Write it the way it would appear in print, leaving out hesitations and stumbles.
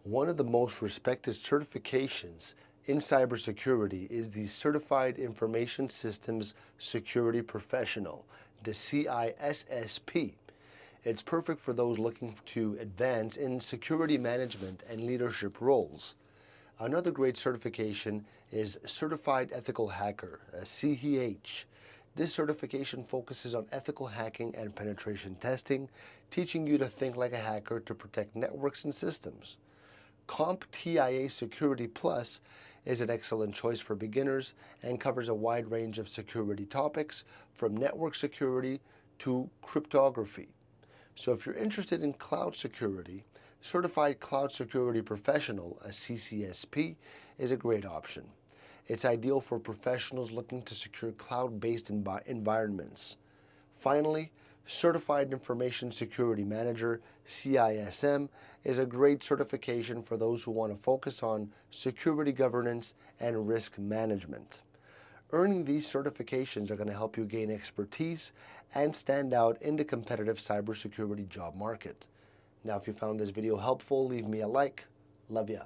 One of the most respected certifications in cybersecurity is the Certified Information Systems Security Professional, the CISSP. It's perfect for those looking to advance in security management and leadership roles. Another great certification is Certified Ethical Hacker, a CEH. This certification focuses on ethical hacking and penetration testing, teaching you to think like a hacker to protect networks and systems. CompTIA Security Plus is an excellent choice for beginners and covers a wide range of security topics from network security to cryptography. So if you're interested in cloud security, Certified Cloud Security Professional, a CCSP, is a great option. It's ideal for professionals looking to secure cloud-based environments. Finally, Certified Information Security Manager, CISM, is a great certification for those who want to focus on security governance and risk management. Earning these certifications are going to help you gain expertise and stand out in the competitive cybersecurity job market. Now, if you found this video helpful, leave me a like. Love ya.